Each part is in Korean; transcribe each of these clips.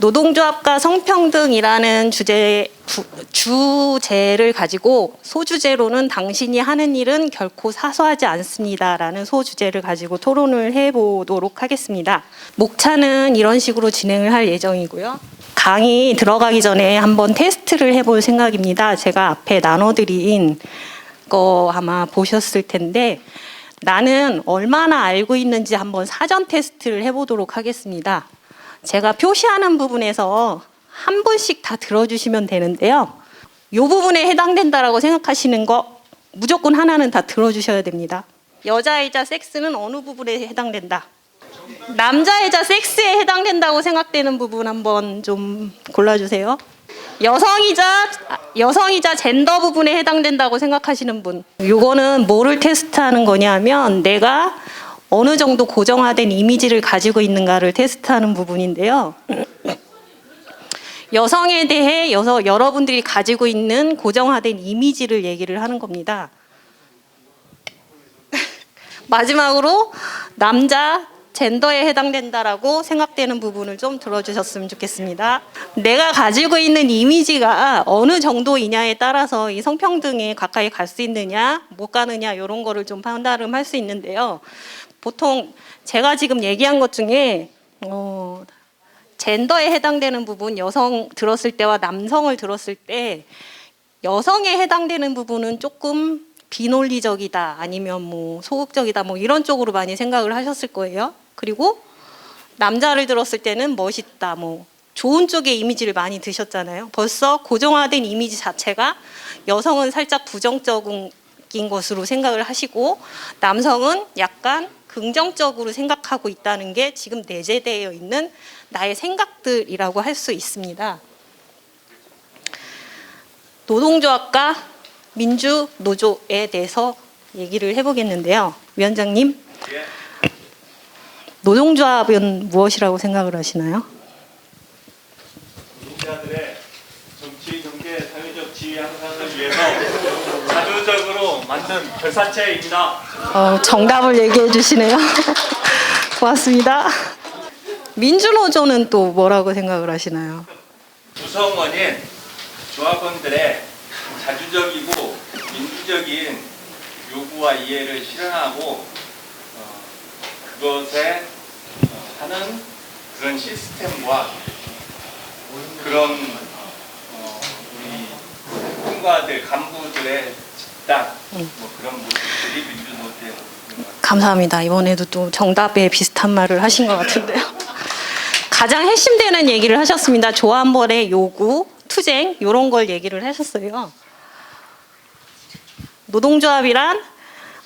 노동조합과 성평등이라는 주제를 가지고 소주제로는 당신이 하는 일은 결코 사소하지 않습니다라는 소주제를 가지고 토론을 해보도록 하겠습니다. 목차는 이런 식으로 진행을 할 예정이고요. 강의 들어가기 전에 한번 테스트를 해볼 생각입니다. 제가 앞에 나눠드린 거 아마 보셨을 텐데 나는 얼마나 알고 있는지 한번 사전 테스트를 해보도록 하겠습니다. 제가 표시하는 부분에서 한 분씩 다 들어주시면 되는데요. 이 부분에 해당된다라고 생각하시는 거 무조건 하나는 다 들어주셔야 됩니다. 여자이자 섹스는 어느 부분에 해당된다. 남자이자 섹스에 해당된다고 생각되는 부분 한번 좀 골라주세요. 여성이자 젠더 부분에 해당된다고 생각하시는 분. 이거는 뭐를 테스트하는 거냐면 내가 어느 정도 고정화된 이미지를 가지고 있는가를 테스트하는 부분인데요. 여성에 대해 여러분들이 가지고 있는 고정화된 이미지를 얘기를 하는 겁니다. 마지막으로 남자 젠더에 해당된다라고 생각되는 부분을 좀 들어주셨으면 좋겠습니다. 내가 가지고 있는 이미지가 어느 정도이냐에 따라서 이 성평등에 가까이 갈 수 있느냐 못 가느냐 이런 거를 좀 판단할 수 있는데요. 보통 제가 지금 얘기한 것 중에 젠더에 해당되는 부분, 여성 들었을 때와 남성을 들었을 때 여성에 해당되는 부분은 조금 비논리적이다 아니면 뭐 소극적이다 뭐 이런 쪽으로 많이 생각을 하셨을 거예요. 그리고 남자를 들었을 때는 멋있다 뭐 좋은 쪽의 이미지를 많이 드셨잖아요. 벌써 고정화된 이미지 자체가 여성은 살짝 부정적인 것으로 생각을 하시고 남성은 약간 긍정적으로 생각하고 있다는 게 지금 내재되어 있는 나의 생각들이라고 할 수 있습니다. 노동조합과 민주노조에 대해서 얘기를 해보겠는데요. 위원장님, 노동조합은 무엇이라고 생각을 하시나요? 노동자들의 정치, 경제, 사회적 지위 향상을 위해서 자주적으로 만든 결사체입니다. 정답을 얘기해 주시네요. 고맙습니다. 민주노조는 또 뭐라고 생각을 하시나요? 구성원인 조합원들의 자주적이고 민주적인 요구와 이해를 실현하고 그것에 하는 그런 시스템과 그런 우리 총괄들 간부들의 집단 뭐 그런 모습들이 민주노조의 감사합니다. 이번에도 또 정답에 비슷한 말을 하신 것 같은데요. 가장 핵심되는 얘기를 하셨습니다. 조합원의 요구, 투쟁 이런 걸 얘기를 하셨어요. 노동조합이란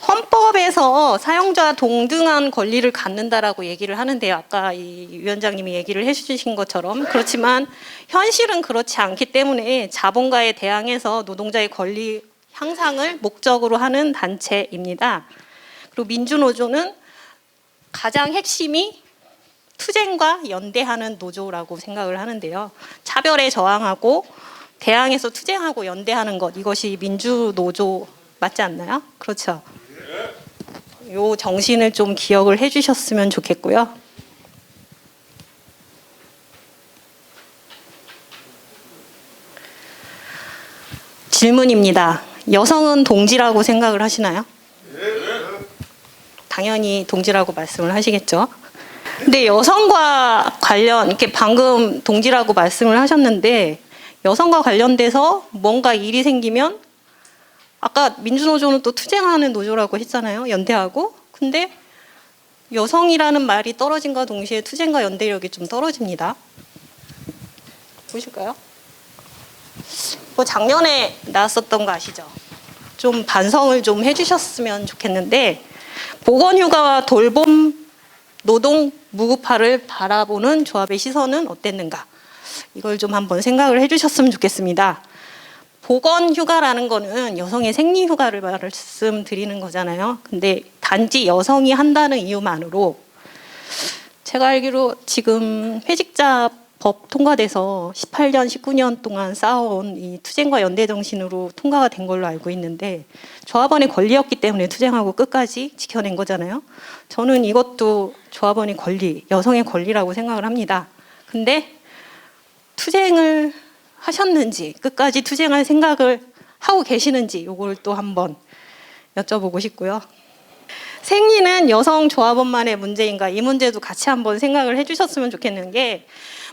헌법에서 사용자와 동등한 권리를 갖는다라고 얘기를 하는데요. 아까 이 위원장님이 얘기를 해주신 것처럼 그렇지만 현실은 그렇지 않기 때문에 자본가에 대항해서 노동자의 권리 향상을 목적으로 하는 단체입니다. 그리고 민주노조는 가장 핵심이 투쟁과 연대하는 노조라고 생각을 하는데요. 차별에 저항하고 대항해서 투쟁하고 연대하는 것 이것이 민주노조 맞지 않나요? 그렇죠. 요 정신을 좀 기억을 해주셨으면 좋겠고요. 질문입니다. 여성은 동지라고 생각을 하시나요? 당연히 동지라고 말씀을 하시겠죠. 근데 여성과 관련 이렇게 방금 동지라고 말씀을 하셨는데 여성과 관련돼서 뭔가 일이 생기면 아까 민주노조는 또 투쟁하는 노조라고 했잖아요. 연대하고. 근데 여성이라는 말이 떨어진과 동시에 투쟁과 연대력이 좀 떨어집니다. 보실까요? 뭐 작년에 나왔었던 거 아시죠? 좀 반성을 좀 해주셨으면 좋겠는데 보건휴가와 돌봄 노동 무급화를 바라보는 조합의 시선은 어땠는가? 이걸 좀 한번 생각을 해주셨으면 좋겠습니다. 보건휴가라는 거는 여성의 생리휴가를 말씀드리는 거잖아요. 근데 단지 여성이 한다는 이유만으로 제가 알기로 지금 회직자 법 통과돼서 18년, 19년 동안 쌓아온 이 투쟁과 연대 정신으로 통과가 된 걸로 알고 있는데 조합원의 권리였기 때문에 투쟁하고 끝까지 지켜낸 거잖아요. 저는 이것도 조합원의 권리, 여성의 권리라고 생각을 합니다. 근데 투쟁을 하셨는지, 끝까지 투쟁할 생각을 하고 계시는지 요걸 또 한번 여쭤보고 싶고요. 생리는 여성 조합원만의 문제인가? 이 문제도 같이 한번 생각을 해주셨으면 좋겠는 게,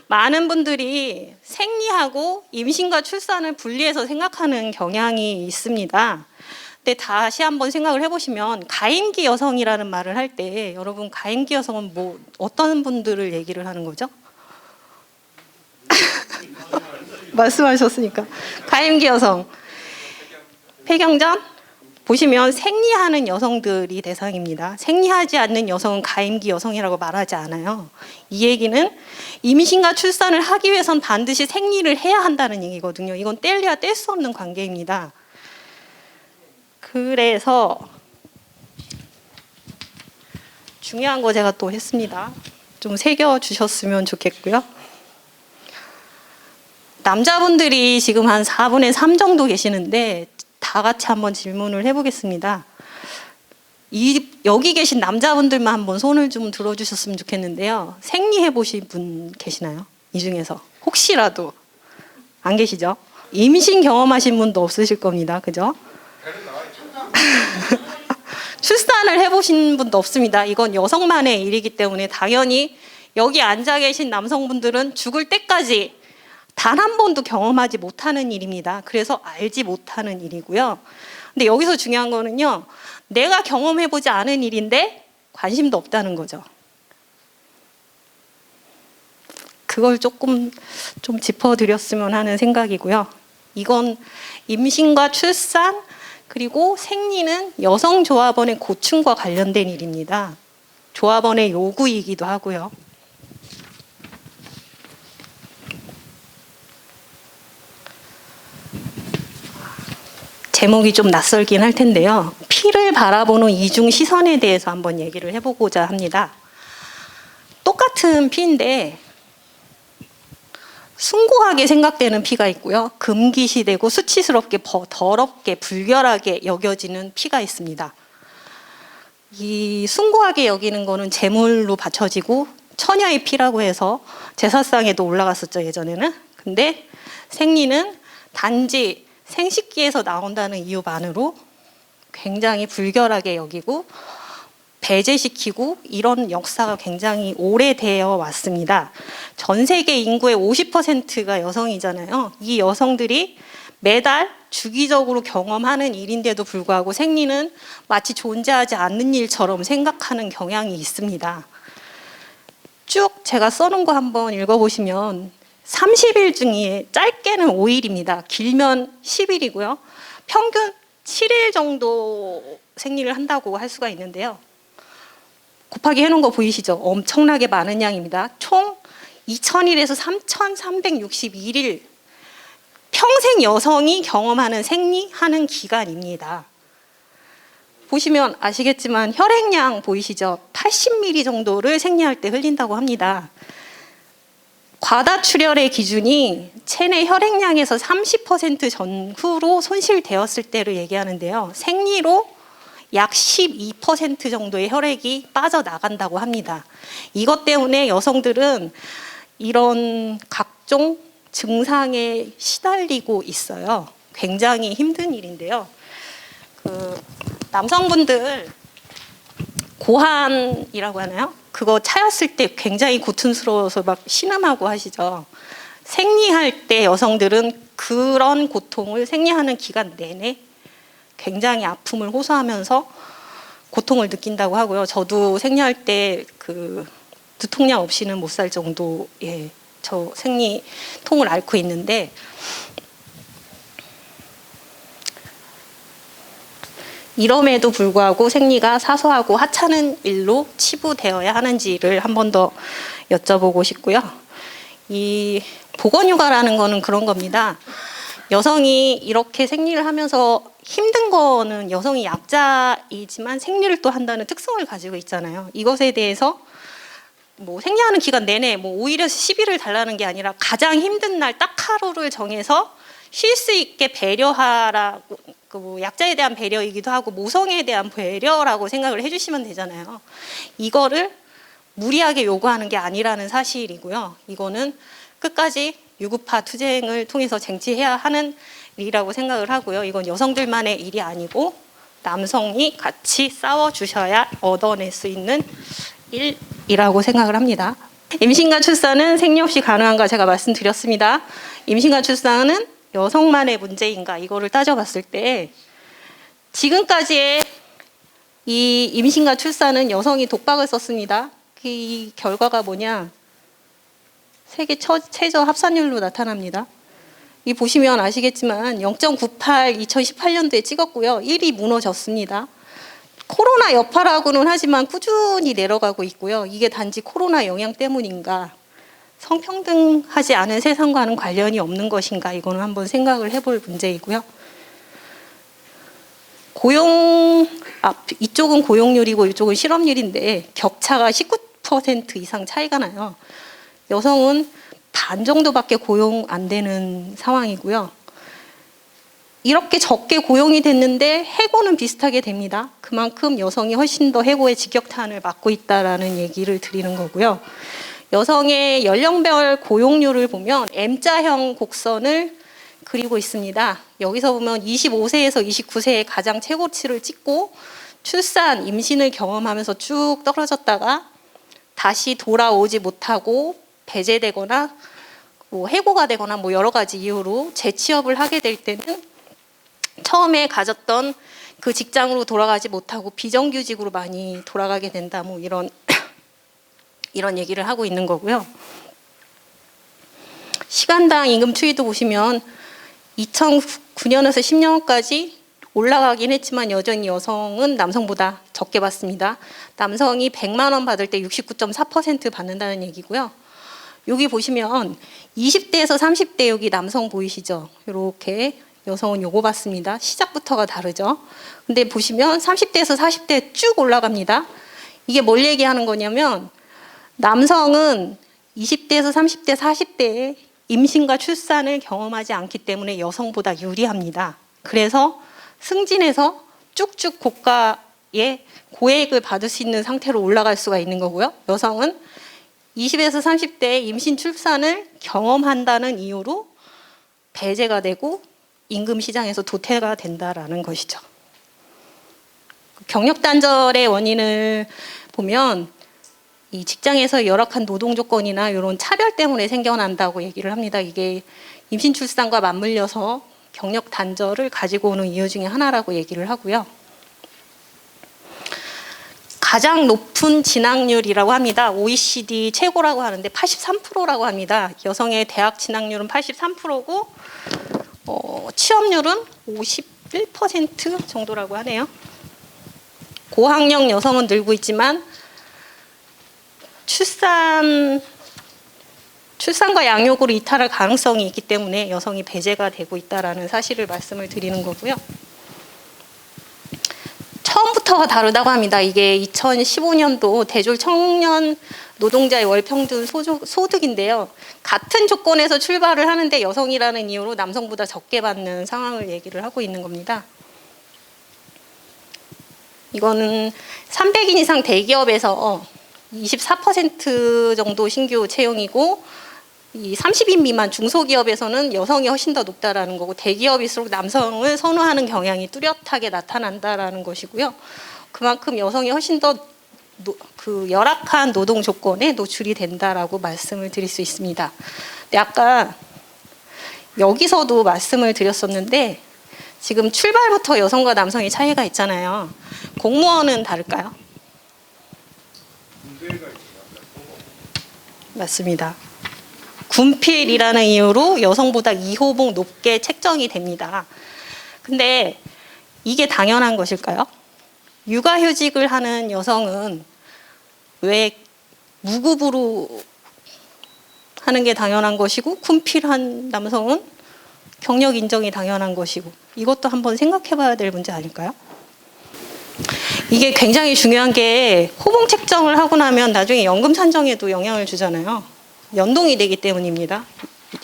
많은 분들이 생리하고 임신과 출산을 분리해서 생각하는 경향이 있습니다. 근데 다시 한번 생각을 해보시면, 가임기 여성이라는 말을 할 때 여러분, 가임기 여성은 뭐 어떤 분들을 얘기를 하는 거죠? 말씀하셨으니까. 가임기 여성, 폐경전 보시면 생리하는 여성들이 대상입니다. 생리하지 않는 여성은 가임기 여성이라고 말하지 않아요. 이 얘기는 임신과 출산을 하기 위해선 반드시 생리를 해야 한다는 얘기거든요. 이건 뗄래야 뗄 수 없는 관계입니다. 그래서 중요한 거 제가 또 했습니다. 좀 새겨주셨으면 좋겠고요. 남자분들이 지금 한 4분의 3 정도 계시는데 다 같이 한번 질문을 해보겠습니다. 여기 계신 남자분들만 한번 손을 좀 들어주셨으면 좋겠는데요. 생리해 보신 분 계시나요? 이 중에서 혹시라도 안 계시죠? 임신 경험하신 분도 없으실 겁니다. 그죠? 출산을 해보신 분도 없습니다. 이건 여성만의 일이기 때문에 당연히 여기 앉아 계신 남성분들은 죽을 때까지 단 한 번도 경험하지 못하는 일입니다. 그래서 알지 못하는 일이고요. 근데 여기서 중요한 거는요, 내가 경험해보지 않은 일인데 관심도 없다는 거죠. 그걸 조금 좀 짚어드렸으면 하는 생각이고요. 이건 임신과 출산 그리고 생리는 여성 조합원의 고충과 관련된 일입니다. 조합원의 요구이기도 하고요. 제목이 좀 낯설긴 할 텐데요. 피를 바라보는 이중 시선에 대해서 한번 얘기를 해보고자 합니다. 똑같은 피인데 숭고하게 생각되는 피가 있고요. 금기시되고 수치스럽게 더럽게 불결하게 여겨지는 피가 있습니다. 이 숭고하게 여기는 거는 제물로 바쳐지고 처녀의 피라고 해서 제사상에도 올라갔었죠, 예전에는. 근데 생리는 단지 생식기에서 나온다는 이유만으로 굉장히 불결하게 여기고 배제시키고 이런 역사가 굉장히 오래되어 왔습니다. 전 세계 인구의 50%가 여성이잖아요. 이 여성들이 매달 주기적으로 경험하는 일인데도 불구하고 생리는 마치 존재하지 않는 일처럼 생각하는 경향이 있습니다. 쭉 제가 써놓은 거 한번 읽어보시면 30일 중에 짧게는 5일입니다. 길면 10일이고요. 평균 7일 정도 생리를 한다고 할 수가 있는데요. 곱하기 해놓은 거 보이시죠? 엄청나게 많은 양입니다. 총 2000일에서 3361일 평생 여성이 경험하는 생리하는 기간입니다. 보시면 아시겠지만 혈액량 보이시죠? 80ml 정도를 생리할 때 흘린다고 합니다. 과다출혈의 기준이 체내 혈액량에서 30% 전후로 손실되었을 때를 얘기하는데요. 생리로 약 12% 정도의 혈액이 빠져나간다고 합니다. 이것 때문에 여성들은 이런 각종 증상에 시달리고 있어요. 굉장히 힘든 일인데요. 남성분들 고환이라고 하나요? 그거 차였을 때 굉장히 고통스러워서 막 신음하고 하시죠. 생리할 때 여성들은 그런 고통을 생리하는 기간 내내 굉장히 아픔을 호소하면서 고통을 느낀다고 하고요. 저도 생리할 때 두통약 없이는 못 살 정도의 저 생리통을 앓고 있는데 이럼에도 불구하고 생리가 사소하고 하찮은 일로 치부되어야 하는지를 한 번 더 여쭤보고 싶고요. 이 보건휴가라는 거는 그런 겁니다. 여성이 이렇게 생리를 하면서 힘든 거는 여성이 약자이지만 생리를 또 한다는 특성을 가지고 있잖아요. 이것에 대해서 뭐 생리하는 기간 내내 뭐 5일에서 10일을 달라는 게 아니라 가장 힘든 날 딱 하루를 정해서 쉴 수 있게 배려하라고, 뭐 약자에 대한 배려이기도 하고 모성에 대한 배려라고 생각을 해주시면 되잖아요. 이거를 무리하게 요구하는 게 아니라는 사실이고요. 이거는 끝까지 유급화 투쟁을 통해서 쟁취해야 하는 일이라고 생각을 하고요. 이건 여성들만의 일이 아니고 남성이 같이 싸워주셔야 얻어낼 수 있는 일이라고 생각을 합니다. 임신과 출산은 생리 없이 가능한가 제가 말씀드렸습니다. 임신과 출산은 여성만의 문제인가 이거를 따져봤을 때 지금까지의 이 임신과 출산은 여성이 독박을 썼습니다. 이 결과가 뭐냐? 세계 최저 합산율로 나타납니다. 이 보시면 아시겠지만 0.98 2018년도에 찍었고요. 1위 무너졌습니다. 코로나 여파라고는 하지만 꾸준히 내려가고 있고요. 이게 단지 코로나 영향 때문인가? 성평등하지 않은 세상과는 관련이 없는 것인가? 이거는 한번 생각을 해볼 문제이고요. 이쪽은 고용률이고 이쪽은 실업률인데 격차가 19% 이상 차이가 나요. 여성은 반 정도밖에 고용 안 되는 상황이고요. 이렇게 적게 고용이 됐는데 해고는 비슷하게 됩니다. 그만큼 여성이 훨씬 더 해고의 직격탄을 맞고 있다라는 얘기를 드리는 거고요. 여성의 연령별 고용률을 보면 M자형 곡선을 그리고 있습니다. 여기서 보면 25세에서 29세에 가장 최고치를 찍고 출산, 임신을 경험하면서 쭉 떨어졌다가 다시 돌아오지 못하고 배제되거나 해고가 되거나 여러 가지 이유로 재취업을 하게 될 때는 처음에 가졌던 그 직장으로 돌아가지 못하고 비정규직으로 많이 돌아가게 된다. 이런 얘기를 하고 있는 거고요. 시간당 임금 추이도 보시면 2009년에서 10년까지 올라가긴 했지만 여전히 여성은 남성보다 적게 받습니다. 남성이 100만 원 받을 때 69.4% 받는다는 얘기고요. 여기 보시면 20대에서 30대 여기 남성 보이시죠? 이렇게 여성은 요거 받습니다. 시작부터가 다르죠. 근데 보시면 30대에서 40대 쭉 올라갑니다. 이게 뭘 얘기하는 거냐면 남성은 20대에서 30대, 40대에 임신과 출산을 경험하지 않기 때문에 여성보다 유리합니다. 그래서 승진해서 쭉쭉 고가의 고액을 받을 수 있는 상태로 올라갈 수가 있는 거고요. 여성은 20에서 30대에 임신 출산을 경험한다는 이유로 배제가 되고 임금 시장에서 도태가 된다라는 것이죠. 경력 단절의 원인을 보면 이 직장에서 열악한 노동 조건이나 이런 차별 때문에 생겨난다고 얘기를 합니다. 이게 임신 출산과 맞물려서 경력 단절을 가지고 오는 이유 중에 하나라고 얘기를 하고요. 가장 높은 진학률이라고 합니다. OECD 최고라고 하는데 83%라고 합니다. 여성의 대학 진학률은 83%고 취업률은 51% 정도라고 하네요. 고학력 여성은 늘고 있지만 출산과 양육으로 이탈할 가능성이 있기 때문에 여성이 배제가 되고 있다는 사실을 말씀을 드리는 거고요. 처음부터가 다르다고 합니다. 이게 2015년도 대졸 청년 노동자의 월평균 소득인데요. 같은 조건에서 출발을 하는데 여성이라는 이유로 남성보다 적게 받는 상황을 얘기를 하고 있는 겁니다. 이거는 300인 이상 대기업에서 24% 정도 신규 채용이고 이 30인 미만 중소기업에서는 여성이 훨씬 더 높다라는 거고 대기업일수록 남성을 선호하는 경향이 뚜렷하게 나타난다라는 것이고요. 그만큼 여성이 훨씬 더 열악한 노동 조건에 노출이 된다라고 말씀을 드릴 수 있습니다. 근데 아까 여기서도 말씀을 드렸었는데 지금 출발부터 여성과 남성의 차이가 있잖아요. 공무원은 다를까요? 맞습니다. 군필이라는 이유로 여성보다 2호봉 높게 책정이 됩니다. 근데 이게 당연한 것일까요? 육아휴직을 하는 여성은 왜 무급으로 하는 게 당연한 것이고 군필한 남성은 경력 인정이 당연한 것이고 이것도 한번 생각해 봐야 될 문제 아닐까요? 이게 굉장히 중요한 게 호봉 책정을 하고 나면 나중에 연금 산정에도 영향을 주잖아요. 연동이 되기 때문입니다.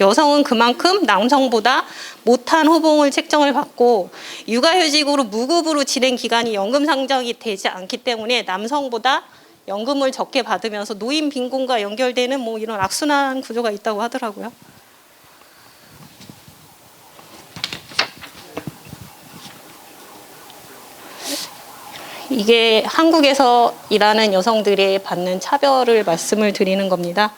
여성은 그만큼 남성보다 못한 호봉을 책정을 받고 육아휴직으로 무급으로 진행 기간이 연금 산정이 되지 않기 때문에 남성보다 연금을 적게 받으면서 노인 빈곤과 연결되는 이런 악순환 구조가 있다고 하더라고요. 이게 한국에서 일하는 여성들이 받는 차별을 말씀을 드리는 겁니다.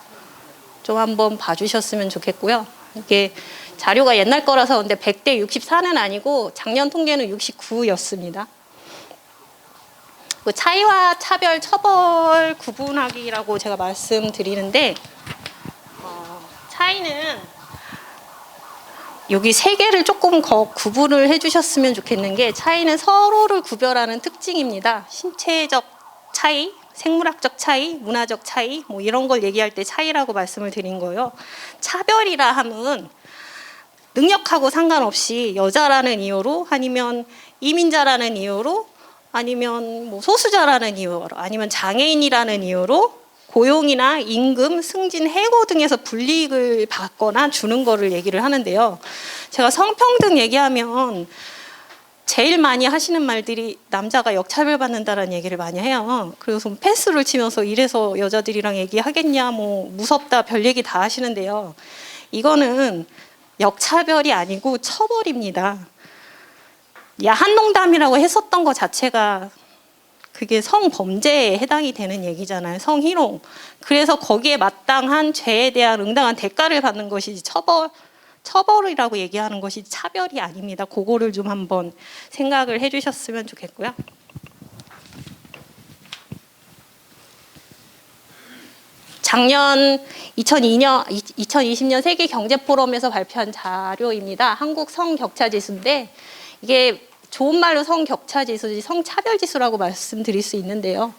좀 한번 봐주셨으면 좋겠고요. 이게 자료가 옛날 거라서 근데 100대 64는 아니고 작년 통계는 69였습니다. 그 차이와 차별, 처벌 구분하기라고 제가 말씀드리는데 차이는 여기 세 개를 조금 구분을 해주셨으면 좋겠는 게 차이는 서로를 구별하는 특징입니다. 신체적 차이, 생물학적 차이, 문화적 차이 뭐 이런 걸 얘기할 때 차이라고 말씀을 드린 거예요. 차별이라 함은 능력하고 상관없이 여자라는 이유로 아니면 이민자라는 이유로 아니면 뭐 소수자라는 이유로 아니면 장애인이라는 이유로 고용이나 임금, 승진, 해고 등에서 불이익을 받거나 주는 거를 얘기를 하는데요. 제가 성평등 얘기하면 제일 많이 하시는 말들이 남자가 역차별 받는다라는 얘기를 많이 해요. 그래서 패스를 치면서 이래서 여자들이랑 얘기하겠냐, 뭐 무섭다, 별 얘기 다 하시는데요. 이거는 역차별이 아니고 처벌입니다. 야한 농담이라고 했었던 것 자체가 그게 성범죄에 해당이 되는 얘기잖아요. 성희롱. 그래서 거기에 마땅한 죄에 대한 응당한 대가를 받는 것이 처벌이라고 얘기하는 것이 차별이 아닙니다. 그거를 좀 한번 생각을 해주셨으면 좋겠고요. 작년 2020년 세계경제포럼에서 발표한 자료입니다. 한국 성격차지수인데 이게 좋은 말로 성격차지수지 성차별지수라고 말씀드릴 수 있는데요.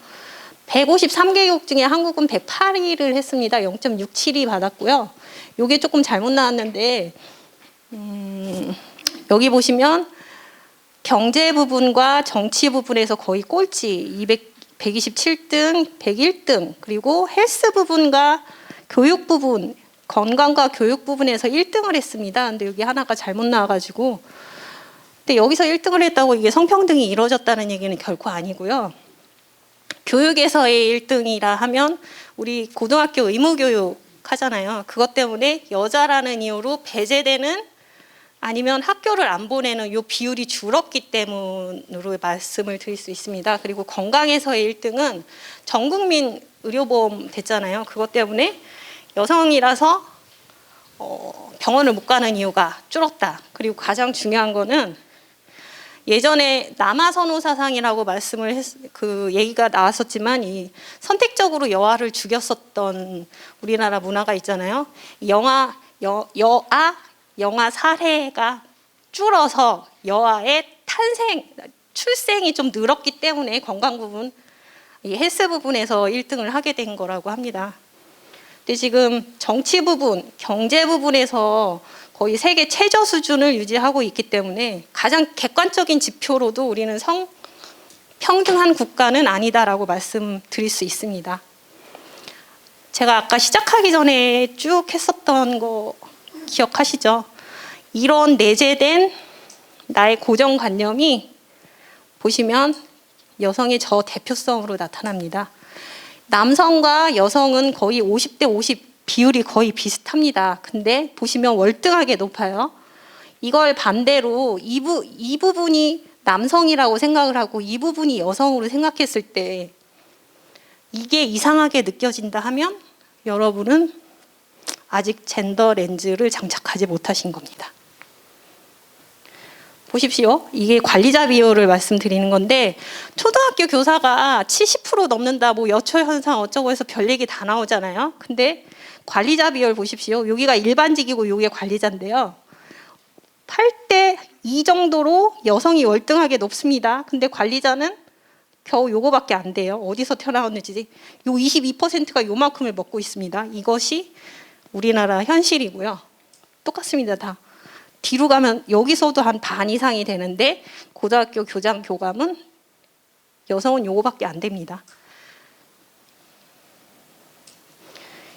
153개국 중에 한국은 108위를 했습니다. 0.67위 받았고요. 이게 조금 잘못 나왔는데 여기 보시면 경제 부분과 정치 부분에서 거의 꼴찌 127등, 101등 그리고 헬스 부분과 교육 부분, 건강과 교육 부분에서 1등을 했습니다. 근데 여기 하나가 잘못 나와가지고 근데 여기서 1등을 했다고 이게 성평등이 이루어졌다는 얘기는 결코 아니고요. 교육에서의 1등이라 하면 우리 고등학교 의무교육 하잖아요. 그것 때문에 여자라는 이유로 배제되는 아니면 학교를 안 보내는 이 비율이 줄었기 때문으로 말씀을 드릴 수 있습니다. 그리고 건강에서의 1등은 전국민 의료보험 됐잖아요. 그것 때문에 여성이라서 병원을 못 가는 이유가 줄었다. 그리고 가장 중요한 거는 예전에 남아선호 사상이라고 그 얘기가 나왔었지만 이 선택적으로 여아를 죽였었던 우리나라 문화가 있잖아요. 영아 사례가 줄어서 여아의 출생이 좀 늘었기 때문에 건강 부분, 이 헬스 부분에서 1등을 하게 된 거라고 합니다. 근데 지금 정치 부분, 경제 부분에서 거의 세계 최저 수준을 유지하고 있기 때문에 가장 객관적인 지표로도 우리는 성평등한 국가는 아니다라고 말씀드릴 수 있습니다. 제가 아까 시작하기 전에 쭉 했었던 거 기억하시죠? 이런 내재된 나의 고정관념이 보시면 여성의 저 대표성으로 나타납니다. 남성과 여성은 거의 50대 50 비율이 거의 비슷합니다. 근데 보시면 월등하게 높아요. 이걸 반대로 이 부분이 남성이라고 생각을 하고 이 부분이 여성으로 생각했을 때 이게 이상하게 느껴진다 하면 여러분은 아직 젠더 렌즈를 장착하지 못하신 겁니다. 보십시오. 이게 관리자 비율을 말씀드리는 건데 초등학교 교사가 70% 넘는다 뭐 여초 현상 어쩌고 해서 별 얘기 다 나오잖아요. 근데 관리자 비율 보십시오. 여기가 일반직이고 여기가 관리자인데요. 8대 2 정도로 여성이 월등하게 높습니다. 근데 관리자는 겨우 요거밖에 안 돼요. 어디서 튀어나왔는지 요 22%가 요만큼을 먹고 있습니다. 이것이 우리나라 현실이고요. 똑같습니다. 다. 뒤로 가면 여기서도 한 반 이상이 되는데 고등학교 교장 교감은 여성은 요거밖에 안 됩니다.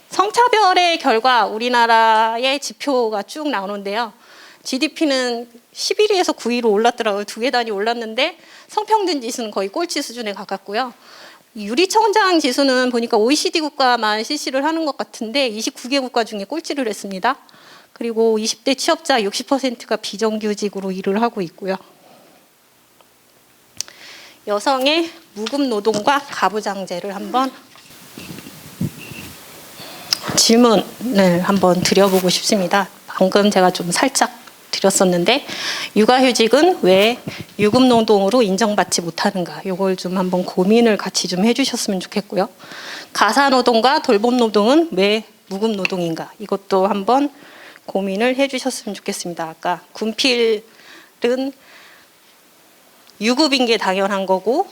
성차별의 결과 우리나라의 지표가 쭉 나오는데요. GDP는 11위에서 9위로 올랐더라고요. 2개 단위 올랐는데 성평등 지수는 거의 꼴찌 수준에 가깝고요. 유리천장 지수는 보니까 OECD 국가만 실시를 하는 것 같은데 29개 국가 중에 꼴찌를 했습니다. 그리고 20대 취업자 60%가 비정규직으로 일을 하고 있고요. 여성의 무급 노동과 가부장제를 한번 질문을 한번 드려보고 싶습니다. 방금 제가 좀 살짝 드렸었는데 육아휴직은 왜 유급 노동으로 인정받지 못하는가? 이걸 좀 한번 고민을 같이 좀 해주셨으면 좋겠고요. 가사노동과 돌봄노동은 왜 무급 노동인가? 이것도 한번 고민을 해주셨으면 좋겠습니다. 아까 군필은 유급인 게 당연한 거고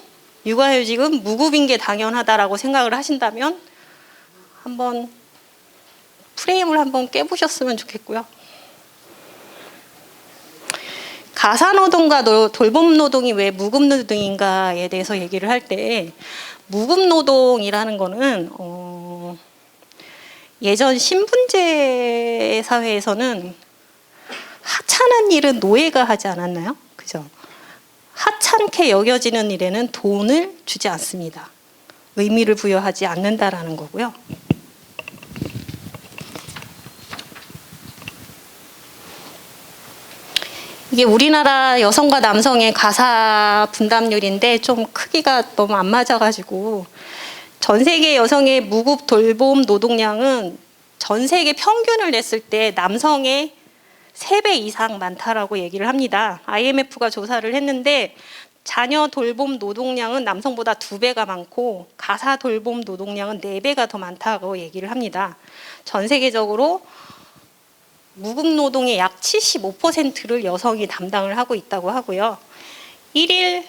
육아휴직은 무급인 게 당연하다라고 생각을 하신다면 한번 프레임을 한번 깨보셨으면 좋겠고요. 가사노동과 돌봄노동이 왜 무급노동인가에 대해서 얘기를 할 때 무급노동이라는 거는 예전 신분제 사회에서는 하찮은 일은 노예가 하지 않았나요? 그죠? 하찮게 여겨지는 일에는 돈을 주지 않습니다. 의미를 부여하지 않는다라는 거고요. 이게 우리나라 여성과 남성의 가사 분담률인데 좀 크기가 너무 안 맞아가지고 전 세계 여성의 무급 돌봄 노동량은 전 세계 평균을 냈을 때 남성의 3배 이상 많다라고 얘기를 합니다. IMF가 조사를 했는데 자녀 돌봄 노동량은 남성보다 2배가 많고 가사 돌봄 노동량은 4배가 더 많다고 얘기를 합니다. 전 세계적으로 무급 노동의 약 75%를 여성이 담당을 하고 있다고 하고요. 1일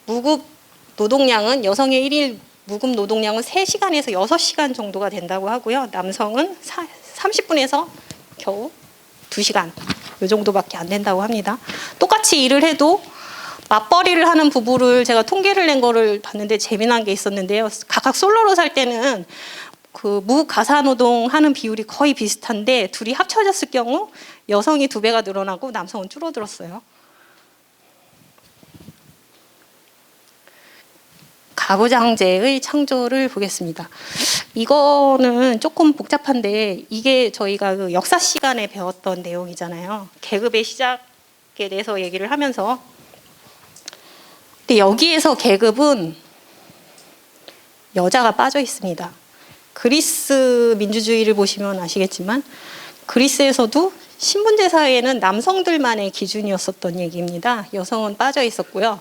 무급 노동량은 여성의 1일 무급 노동량은 3시간에서 6시간 정도가 된다고 하고요. 남성은 30분에서 겨우 2시간 이 정도밖에 안 된다고 합니다. 똑같이 일을 해도 맞벌이를 하는 부부를 제가 통계를 낸 거를 봤는데 재미난 게 있었는데요. 각각 솔로로 살 때는 그 무가사노동 하는 비율이 거의 비슷한데 둘이 합쳐졌을 경우 여성이 2배가 늘어나고 남성은 줄어들었어요. 가부장제의 창조를 보겠습니다. 이거는 조금 복잡한데 이게 저희가 그 역사 시간에 배웠던 내용이잖아요. 계급의 시작에 대해서 얘기를 하면서 근데 여기에서 계급은 여자가 빠져 있습니다. 그리스 민주주의를 보시면 아시겠지만 그리스에서도 신분제 사회에는 남성들만의 기준이었었던 얘기입니다. 여성은 빠져 있었고요.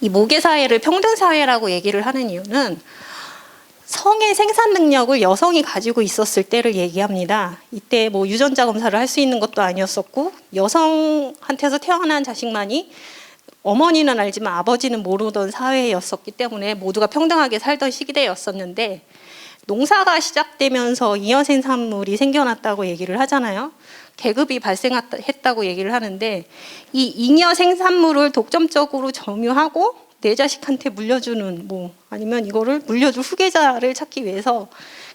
이 모계 사회를 평등 사회라고 얘기를 하는 이유는 성의 생산 능력을 여성이 가지고 있었을 때를 얘기합니다. 이때 뭐 유전자 검사를 할 수 있는 것도 아니었었고 여성한테서 태어난 자식만이 어머니는 알지만 아버지는 모르던 사회였었기 때문에 모두가 평등하게 살던 시기대였었는데 농사가 시작되면서 잉여 생산물이 생겨났다고 얘기를 하잖아요. 계급이 발생했다고 얘기를 하는데 이 잉여 생산물을 독점적으로 점유하고 내 자식한테 물려주는 뭐 아니면 이거를 물려줄 후계자를 찾기 위해서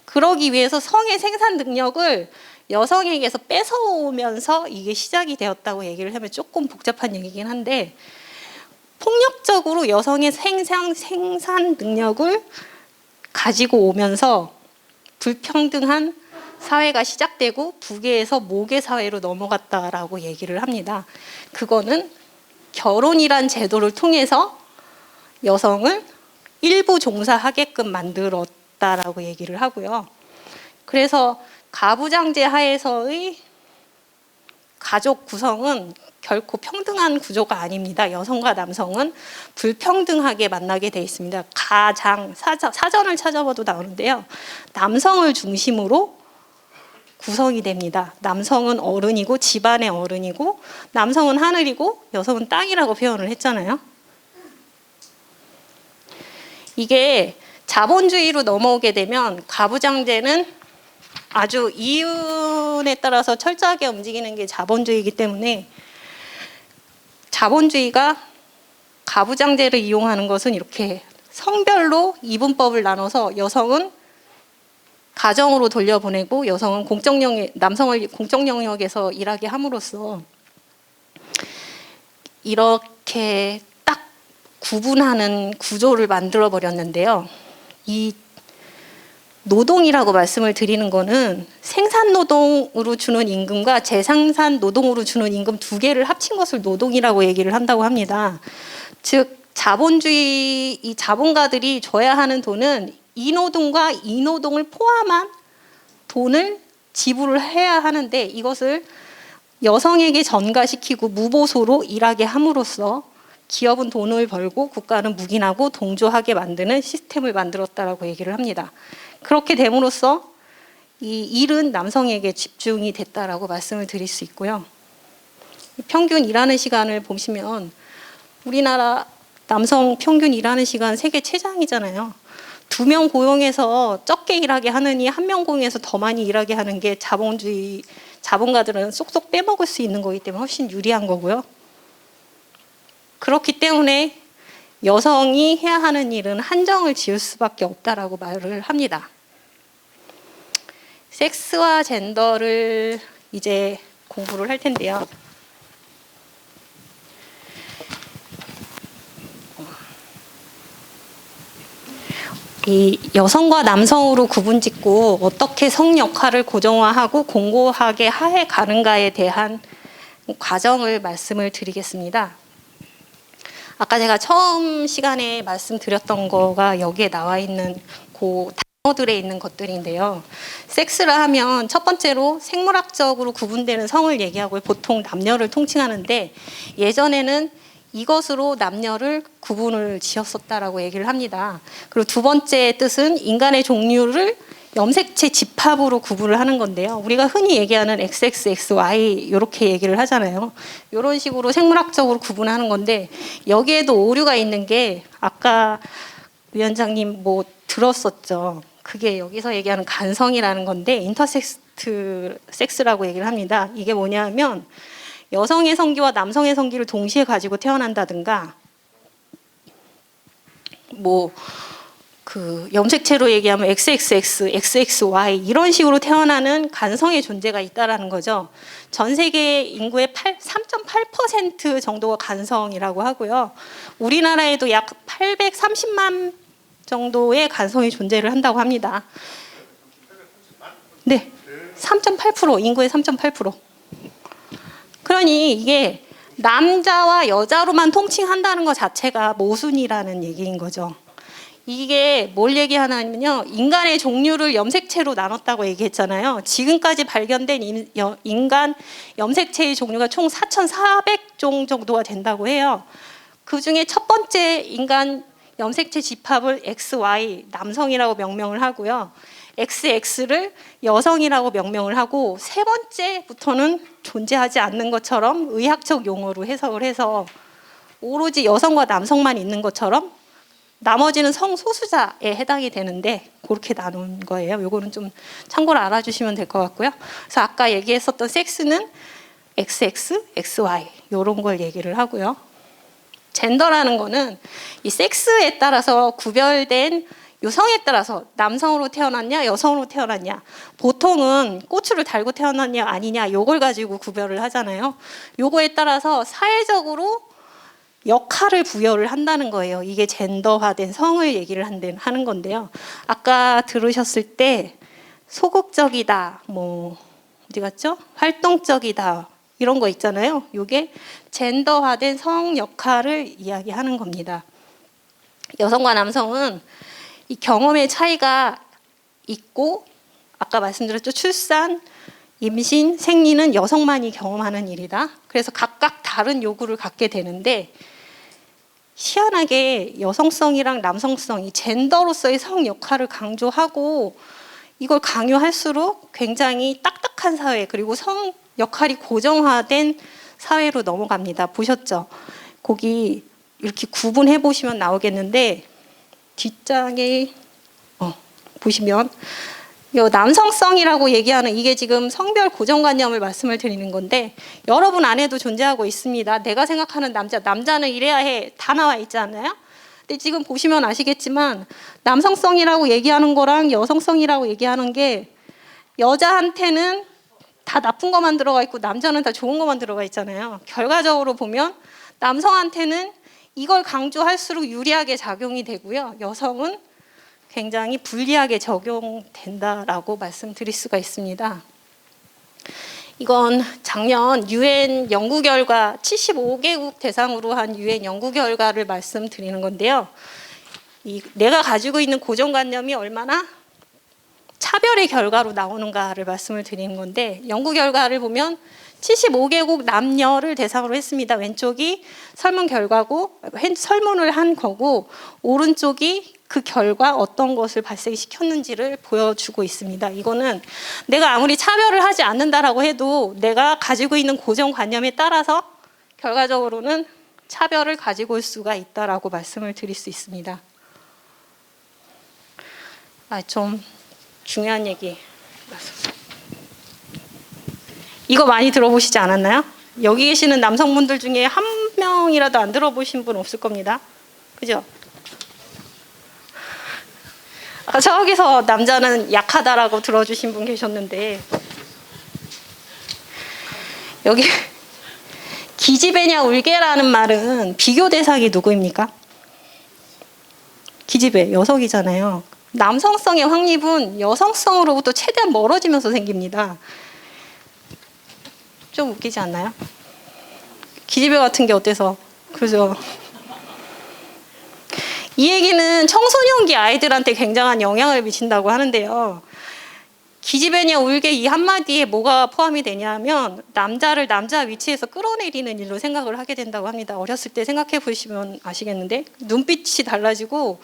그러기 위해서 성의 생산 능력을 여성에게서 뺏어오면서 이게 시작이 되었다고 얘기를 하면 조금 복잡한 얘기긴 한데 폭력적으로 여성의 생산 능력을 가지고 오면서 불평등한 사회가 시작되고 부계에서 모계 사회로 넘어갔다라고 얘기를 합니다. 그거는 결혼이란 제도를 통해서 여성을 일부 종사하게끔 만들었다라고 얘기를 하고요. 그래서 가부장제 하에서의 가족 구성은 결코 평등한 구조가 아닙니다. 여성과 남성은 불평등하게 만나게 돼 있습니다. 가장 사전을 찾아봐도 나오는데요. 남성을 중심으로 구성이 됩니다. 남성은 어른이고 집안의 어른이고 남성은 하늘이고 여성은 땅이라고 표현을 했잖아요. 이게 자본주의로 넘어오게 되면 가부장제는 아주 이윤에 따라서 철저하게 움직이는 게 자본주의이기 때문에 자본주의가 가부장제를 이용하는 것은 이렇게 성별로 이분법을 나눠서 여성은 가정으로 돌려보내고 여성은 남성을 공적 영역에서 일하게 함으로써 이렇게 딱 구분하는 구조를 만들어 버렸는데요. 이 노동이라고 말씀을 드리는 거는 생산 노동으로 주는 임금과 재생산 노동으로 주는 임금 두 개를 합친 것을 노동이라고 얘기를 한다고 합니다. 즉 자본주의 이 자본가들이 줘야 하는 돈은 이 노동과 이 노동을 포함한 돈을 지불을 해야 하는데 이것을 여성에게 전가시키고 무보수로 일하게 함으로써 기업은 돈을 벌고 국가는 묵인하고 동조하게 만드는 시스템을 만들었다라고 얘기를 합니다. 그렇게 됨으로써 이 일은 남성에게 집중이 됐다라고 말씀을 드릴 수 있고요. 평균 일하는 시간을 보시면 우리나라 남성 평균 일하는 시간 세계 최장이잖아요. 2명 고용해서 적게 일하게 하느니 1명 고용해서 더 많이 일하게 하는 게 자본주의 자본가들은 쏙쏙 빼먹을 수 있는 거기 때문에 훨씬 유리한 거고요. 그렇기 때문에 여성이 해야 하는 일은 한정을 지을 수밖에 없다라고 말을 합니다. 섹스와 젠더를 이제 공부를 할 텐데요. 이 여성과 남성으로 구분짓고 어떻게 성 역할을 고정화하고 공고하게 하해 가는가에 대한 과정을 말씀을 드리겠습니다. 아까 제가 처음 시간에 말씀드렸던 거가 여기에 나와 있는 그 단어들에 있는 것들인데요. 섹스라 하면 첫 번째로 생물학적으로 구분되는 성을 얘기하고 보통 남녀를 통칭하는데 예전에는 이것으로 남녀를 구분을 지었었다라고 얘기를 합니다. 그리고 두 번째 뜻은 인간의 종류를 염색체 집합으로 구분을 하는 건데요. 우리가 흔히 얘기하는 XXXY 이렇게 얘기를 하잖아요. 이런 식으로 생물학적으로 구분하는 건데 여기에도 오류가 있는 게 아까 위원장님 뭐 들었었죠. 그게 여기서 얘기하는 간성이라는 건데 인터섹스라고 얘기를 합니다. 이게 뭐냐면 여성의 성기와 남성의 성기를 동시에 가지고 태어난다든가 뭐 그 염색체로 얘기하면 XXX, XXY 이런 식으로 태어나는 간성의 존재가 있다라는 거죠. 전 세계 인구의 3.8% 정도가 간성이라고 하고요. 우리나라에도 약 830만 정도의 간성이 존재를 한다고 합니다. 네, 3.8% 인구의 3.8%. 그러니 이게 남자와 여자로만 통칭한다는 것 자체가 모순이라는 얘기인 거죠. 이게 뭘 얘기하냐면요. 인간의 종류를 염색체로 나눴다고 얘기했잖아요. 지금까지 발견된 인간 염색체의 종류가 총 4,400종 정도가 된다고 해요. 그중에 첫 번째 인간 염색체 집합을 XY, 남성이라고 명명을 하고요. XX를 여성이라고 명명을 하고 세 번째부터는 존재하지 않는 것처럼 의학적 용어로 해석을 해서 오로지 여성과 남성만 있는 것처럼 나머지는 성소수자에 해당이 되는데 그렇게 나눈 거예요. 요거는 좀 참고로 알아주시면 될 것 같고요. 그래서 아까 얘기했었던 섹스는 XX, XY 이런 걸 얘기를 하고요. 젠더라는 거는 이 섹스에 따라서 구별된 요성에 따라서 남성으로 태어났냐 여성으로 태어났냐 보통은 꼬추를 달고 태어났냐 아니냐 요걸 가지고 구별을 하잖아요. 요거에 따라서 사회적으로 역할을 부여를 한다는 거예요. 이게 젠더화된 성을 얘기를 하는 건데요. 아까 들으셨을 때 소극적이다, 뭐 어디 갔죠? 활동적이다 이런 거 있잖아요. 이게 젠더화된 성 역할을 이야기하는 겁니다. 여성과 남성은 이 경험의 차이가 있고 아까 말씀드렸죠. 출산, 임신, 생리는 여성만이 경험하는 일이다. 그래서 각각 다른 요구를 갖게 되는데 희한하게 여성성이랑 남성성, 이 젠더로서의 성 역할을 강조하고 이걸 강요할수록 굉장히 딱딱한 사회 그리고 성 역할이 고정화된 사회로 넘어갑니다. 보셨죠? 거기 이렇게 구분해 보시면 나오겠는데 뒷장에 보시면 남성성이라고 얘기하는 이게 지금 성별 고정관념을 말씀을 드리는 건데 여러분 안에도 존재하고 있습니다. 내가 생각하는 남자는 이래야 해 다 나와 있지 않나요? 근데 지금 보시면 아시겠지만 남성성이라고 얘기하는 거랑 여성성이라고 얘기하는 게 여자한테는 다 나쁜 것만 들어가 있고 남자는 다 좋은 것만 들어가 있잖아요. 결과적으로 보면 남성한테는 이걸 강조할수록 유리하게 작용이 되고요. 여성은 굉장히 불리하게 적용된다라고 말씀드릴 수가 있습니다. 이건 작년 UN 연구 결과 75개국 대상으로 한 UN 연구 결과를 말씀드리는 건데요. 내가 가지고 있는 고정관념이 얼마나 차별의 결과로 나오는가를 말씀을 드리는 건데, 연구 결과를 보면 75개국 남녀를 대상으로 했습니다. 왼쪽이 설문 결과고, 설문을 한 거고, 오른쪽이 그 결과 어떤 것을 발생시켰는지를 보여주고 있습니다. 이거는 내가 아무리 차별을 하지 않는다라고 해도 내가 가지고 있는 고정관념에 따라서 결과적으로는 차별을 가지고 올 수가 있다라고 말씀을 드릴 수 있습니다. 좀 중요한 얘기. 이거 많이 들어보시지 않았나요? 여기 계시는 남성분들 중에 한 명이라도 안 들어보신 분 없을 겁니다. 그죠? 아까 저기서 남자는 약하다라고 들어주신 분 계셨는데, 여기 기집애냐 울개라는 말은 비교 대상이 누구입니까? 기집애, 여성이잖아요. 남성성의 확립은 여성성으로부터 최대한 멀어지면서 생깁니다. 좀 웃기지 않나요? 기집애 같은 게 어때서? 그죠? 이 얘기는 청소년기 아이들한테 굉장한 영향을 미친다고 하는데요. 기집애냐 울개 이 한마디에 뭐가 포함이 되냐면 남자를 남자 위치에서 끌어내리는 일로 생각을 하게 된다고 합니다. 어렸을 때 생각해 보시면 아시겠는데, 눈빛이 달라지고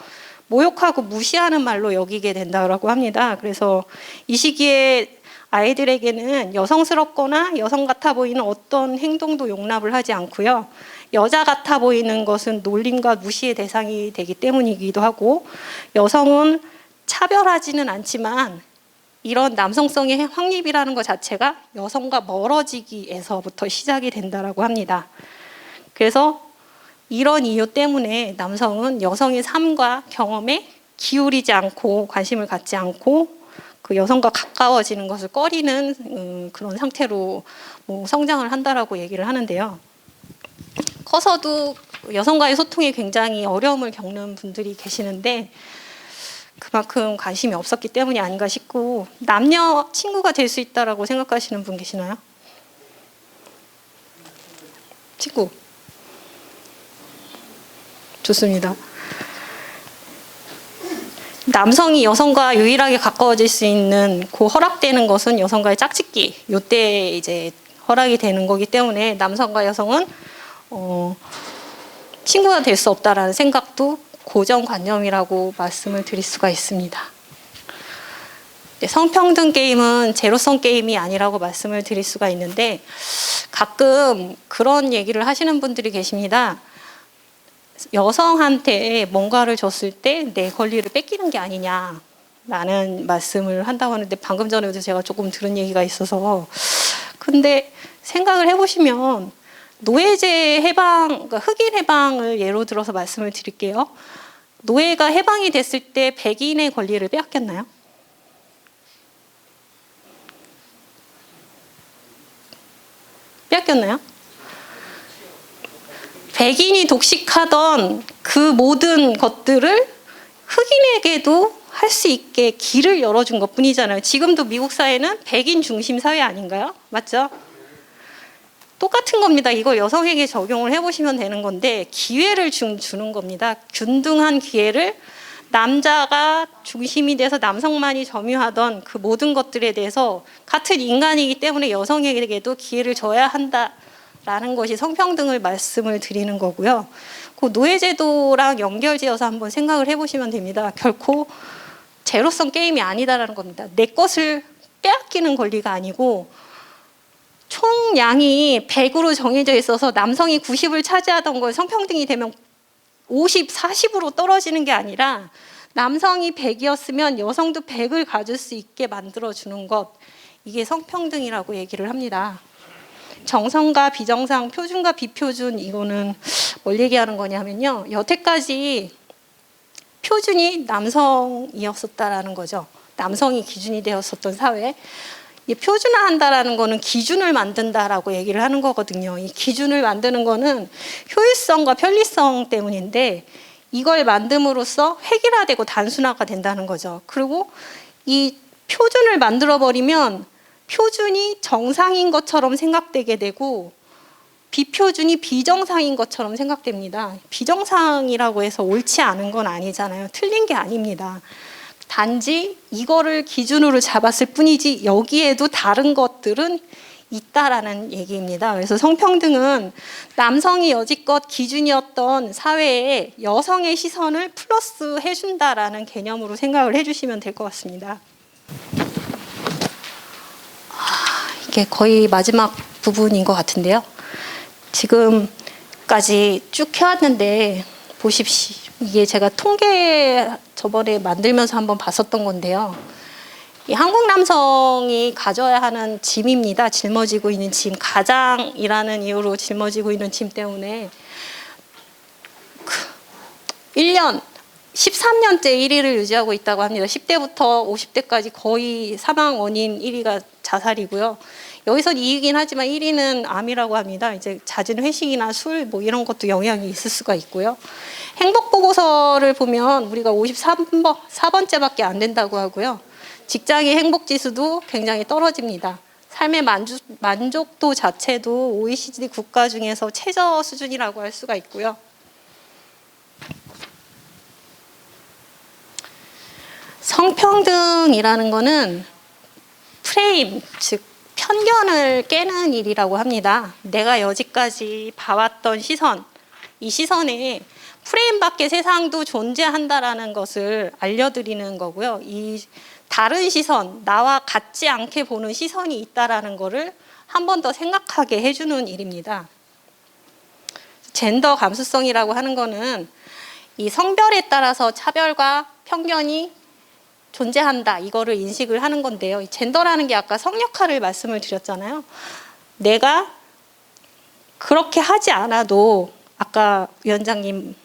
모욕하고 무시하는 말로 여기게 된다고 합니다. 그래서 이 시기에 아이들에게는 여성스럽거나 여성 같아 보이는 어떤 행동도 용납을 하지 않고요. 여자 같아 보이는 것은 놀림과 무시의 대상이 되기 때문이기도 하고, 여성은 차별하지는 않지만 이런 남성성의 확립이라는 것 자체가 여성과 멀어지기에서부터 시작이 된다고 합니다. 그래서 이런 이유 때문에 남성은 여성의 삶과 경험에 기울이지 않고 관심을 갖지 않고 그 여성과 가까워지는 것을 꺼리는 그런 상태로 성장을 한다라고 얘기를 하는데요. 커서도 여성과의 소통에 굉장히 어려움을 겪는 분들이 계시는데, 그만큼 관심이 없었기 때문이 아닌가 싶고, 남녀 친구가 될 수 있다라고 생각하시는 분 계시나요? 친구. 좋습니다. 남성이 여성과 유일하게 가까워질 수 있는 그 허락되는 것은 여성과의 짝짓기, 요때 이제 허락이 되는 거기 때문에 남성과 여성은 친구가 될 수 없다라는 생각도 고정관념이라고 말씀을 드릴 수가 있습니다. 성평등 게임은 제로섬 게임이 아니라고 말씀을 드릴 수가 있는데, 가끔 그런 얘기를 하시는 분들이 계십니다. 여성한테 뭔가를 줬을 때 내 권리를 뺏기는 게 아니냐라는 말씀을 한다고 하는데, 방금 전에도 제가 조금 들은 얘기가 있어서, 근데 생각을 해보시면 노예제 해방, 그러니까 흑인 해방을 예로 들어서 말씀을 드릴게요. 노예가 해방이 됐을 때 백인의 권리를 빼앗겼나요? 빼앗겼나요? 백인이 독식하던 그 모든 것들을 흑인에게도 할 수 있게 길을 열어준 것 뿐이잖아요. 지금도 미국 사회는 백인 중심 사회 아닌가요? 맞죠? 똑같은 겁니다. 이거 여성에게 적용을 해보시면 되는 건데, 기회를 주는 겁니다. 균등한 기회를, 남자가 중심이 돼서 남성만이 점유하던 그 모든 것들에 대해서 같은 인간이기 때문에 여성에게도 기회를 줘야 한다라는 것이 성평등을 말씀을 드리는 거고요. 그 노예제도랑 연결지어서 한번 생각을 해보시면 됩니다. 결코 제로섬 게임이 아니다라는 겁니다. 내 것을 빼앗기는 권리가 아니고, 총량이 100으로 정해져 있어서 남성이 90을 차지하던 걸 성평등이 되면 50, 40으로 떨어지는 게 아니라, 남성이 100이었으면 여성도 100을 가질 수 있게 만들어주는 것, 이게 성평등이라고 얘기를 합니다. 정상과 비정상, 표준과 비표준, 이거는 뭘 얘기하는 거냐면요, 여태까지 표준이 남성이었었다라는 거죠. 남성이 기준이 되었었던 사회. 이 표준화한다라는 거는 기준을 만든다라고 얘기를 하는 거거든요. 이 기준을 만드는 거는 효율성과 편리성 때문인데, 이걸 만듦으로써 획일화되고 단순화가 된다는 거죠. 그리고 이 표준을 만들어버리면 표준이 정상인 것처럼 생각되게 되고 비표준이 비정상인 것처럼 생각됩니다. 비정상이라고 해서 옳지 않은 건 아니잖아요. 틀린 게 아닙니다. 단지 이거를 기준으로 잡았을 뿐이지 여기에도 다른 것들은 있다라는 얘기입니다. 그래서 성평등은 남성이 여지껏 기준이었던 사회에 여성의 시선을 플러스 해준다라는 개념으로 생각을 해주시면 될 것 같습니다. 이게 거의 마지막 부분인 것 같은데요. 지금까지 쭉 해왔는데 보십시오. 이게 제가 통계 저번에 만들면서 한번 봤었던 건데요. 이 한국 남성이 가져야 하는 짐입니다. 짊어지고 있는 짐, 가장이라는 이유로 짊어지고 있는 짐 때문에 1년, 13년째 1위를 유지하고 있다고 합니다. 10대부터 50대까지 거의 사망 원인 1위가 자살이고요. 여기서 2위긴 하지만 1위는 암이라고 합니다. 이제 잦은 회식이나 술 뭐 이런 것도 영향이 있을 수가 있고요. 행복 보고서를 보면 우리가 54번째밖에 안 된다고 하고요. 직장의 행복 지수도 굉장히 떨어집니다. 삶의 만족도 자체도 OECD 국가 중에서 최저 수준이라고 할 수가 있고요. 성평등이라는 거는 프레임, 즉 편견을 깨는 일이라고 합니다. 내가 여지까지 봐왔던 시선, 이 시선에 프레임 밖의 세상도 존재한다라는 것을 알려드리는 거고요. 이 다른 시선, 나와 같지 않게 보는 시선이 있다라는 거를 한 번 더 생각하게 해주는 일입니다. 젠더 감수성이라고 하는 거는 이 성별에 따라서 차별과 편견이 존재한다, 이거를 인식을 하는 건데요. 이 젠더라는 게 아까 성역할을 말씀을 드렸잖아요. 내가 그렇게 하지 않아도 아까 위원장님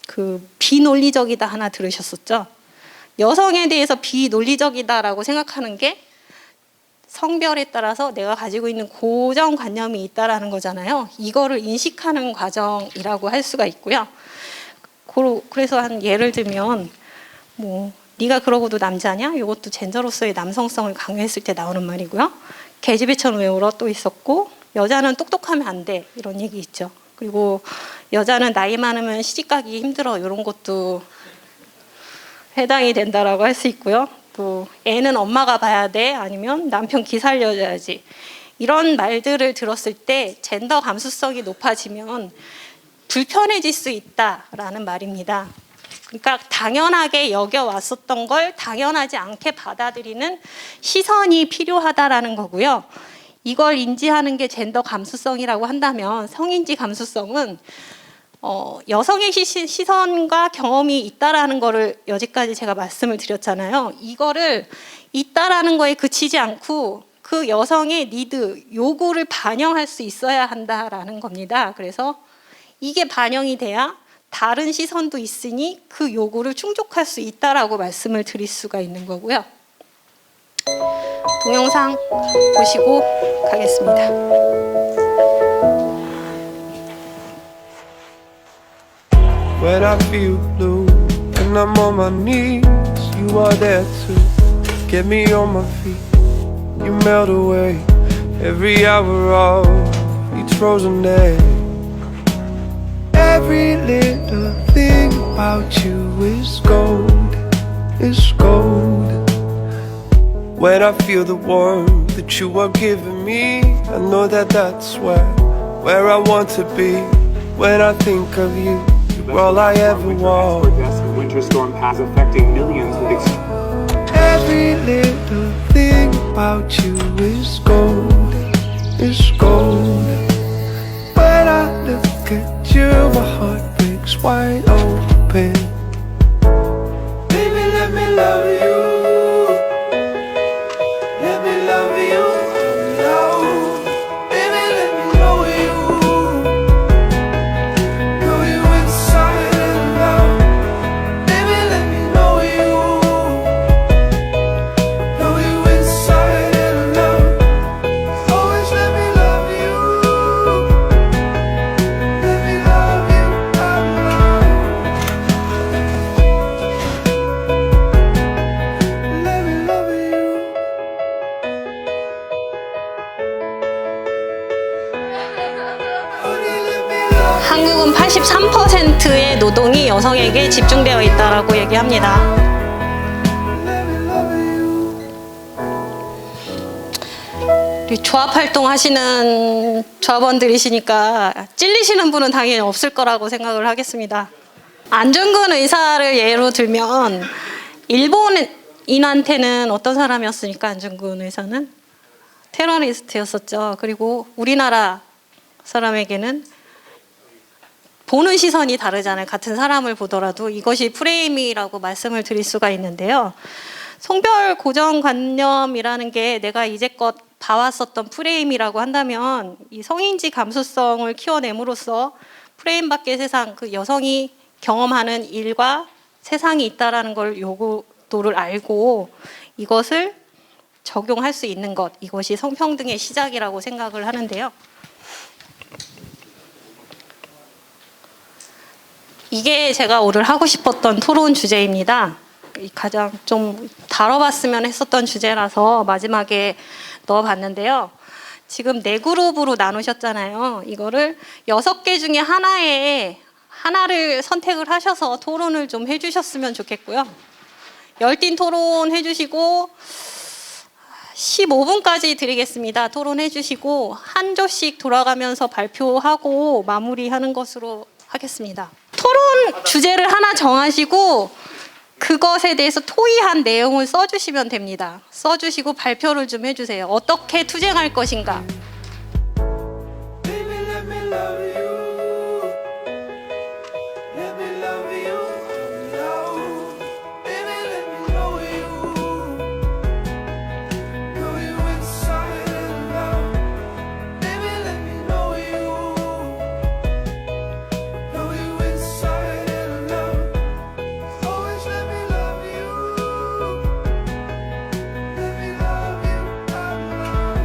그 비논리적이다 하나 들으셨었죠? 여성에 대해서 비논리적이다라고 생각하는 게 성별에 따라서 내가 가지고 있는 고정관념이 있다라는 거잖아요. 이거를 인식하는 과정이라고 할 수가 있고요. 그래서 한 예를 들면 뭐 네가 그러고도 남자냐? 이것도 젠더로서의 남성성을 강요했을 때 나오는 말이고요. 계집애처럼 왜 울어? 또 있었고, 여자는 똑똑하면 안 돼, 이런 얘기 있죠. 그리고 여자는 나이 많으면 시집가기 힘들어, 이런 것도 해당이 된다라고 할 수 있고요. 또 애는 엄마가 봐야 돼, 아니면 남편 기살려줘야지, 이런 말들을 들었을 때 젠더 감수성이 높아지면 불편해질 수 있다라는 말입니다. 그러니까 당연하게 여겨왔었던 걸 당연하지 않게 받아들이는 시선이 필요하다라는 거고요. 이걸 인지하는 게 젠더 감수성이라고 한다면 성인지 감수성은 여성의 시선과 경험이 있다라는 거를 여지까지 제가 말씀을 드렸잖아요. 이거를 있다라는 거에 그치지 않고 그 여성의 니드, 요구를 반영할 수 있어야 한다라는 겁니다. 그래서 이게 반영이 돼야 다른 시선도 있으니 그 요구를 충족할 수 있다라고 말씀을 드릴 수가 있는 거고요. 동영상 보시고 가겠습니다. When I feel blue and I'm on my knees, you are there to get me on my feet. You melt away every hour of each frozen day. Every little thing about you is gold, is gold. When I feel the warmth that you are giving me, I know that that's where I want to be. When I think of you, you're all I ever want. Winter storm pass affecting millions with Every little thing about you is gold, is gold. When I look at you, my heart breaks wide open. Baby, let me love you. Let me love you now. Baby, let me know you. Know you inside and out. Baby, let me know you. Know you inside and 33%의 노동이 여성에게 집중되어 있다라고 얘기합니다. 조합 활동 하시는 조합원들이시니까 찔리시는 분은 당연히 없을 거라고 생각을 하겠습니다. 안중근 의사를 예로 들면 일본인한테는 어떤 사람이었으니까 안중근 의사는 테러리스트였었죠. 그리고 우리나라 사람에게는 보는 시선이 다르잖아요. 같은 사람을 보더라도 이것이 프레임이라고 말씀을 드릴 수가 있는데요. 성별 고정관념이라는 게 내가 이제껏 봐왔었던 프레임이라고 한다면 이 성인지 감수성을 키워냄으로써 프레임 밖의 세상, 그 여성이 경험하는 일과 세상이 있다라는 걸 요구도를 알고 이것을 적용할 수 있는 것, 이것이 성평등의 시작이라고 생각을 하는데요. 이게 제가 오늘 하고 싶었던 토론 주제입니다. 가장 좀 다뤄봤으면 했었던 주제라서 마지막에 넣어봤는데요. 지금 4그룹으로 나누셨잖아요. 이거를 6개 중에 하나를 선택을 하셔서 토론을 좀 해주셨으면 좋겠고요. 열띤 토론 해주시고 15분까지 드리겠습니다. 토론해 주시고 한 조씩 돌아가면서 발표하고 마무리하는 것으로 하겠습니다. 토론 주제를 하나 정하시고 그것에 대해서 토의한 내용을 써주시면 됩니다. 써주시고 발표를 좀 해주세요. 어떻게 투쟁할 것인가. Baby, let me love you. Let me love you. Now. Baby, let me know you. Know you inside and out. Baby, let me know you. Know you inside and out. Always let me love you. Let me love you out loud.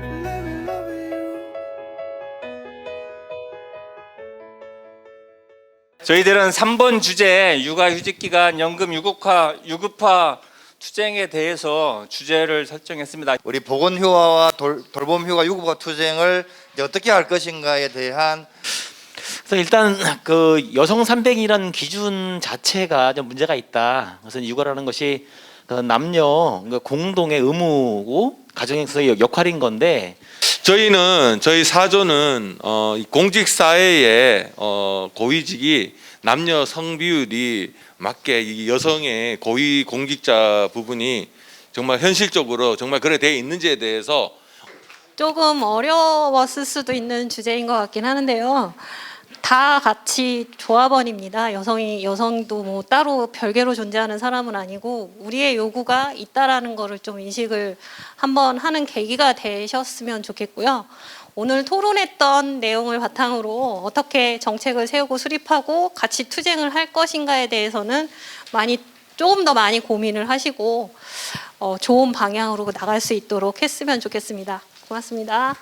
Let me love you. 저희들은 3번 주제 육아휴직기간 연금 유급화 투쟁에 대해서 주제를 설정했습니다. 우리 보건휴가와 돌봄휴가 유급화 투쟁을 이제 어떻게 할 것인가에 대한 그래서 일단 그 여성 300이라는 기준 자체가 좀 문제가 있다. 그래서 육아라는 것이 그 남녀 공동의 의무고 가정에서의 역할인 건데 저희 사조는 공직 사회의 고위직이 남녀 성비율이 맞게 이 여성의 고위 공직자 부분이 정말 현실적으로 정말 그래 돼 있는지에 대해서 조금 어려웠을 수도 있는 주제인 것 같긴 하는데요. 다 같이 조합원입니다. 여성도 뭐 따로 별개로 존재하는 사람은 아니고 우리의 요구가 있다라는 거를 좀 인식을 한번 하는 계기가 되셨으면 좋겠고요. 오늘 토론했던 내용을 바탕으로 어떻게 정책을 세우고 수립하고 같이 투쟁을 할 것인가에 대해서는 조금 더 많이 고민을 하시고 좋은 방향으로 나갈 수 있도록 했으면 좋겠습니다. 고맙습니다.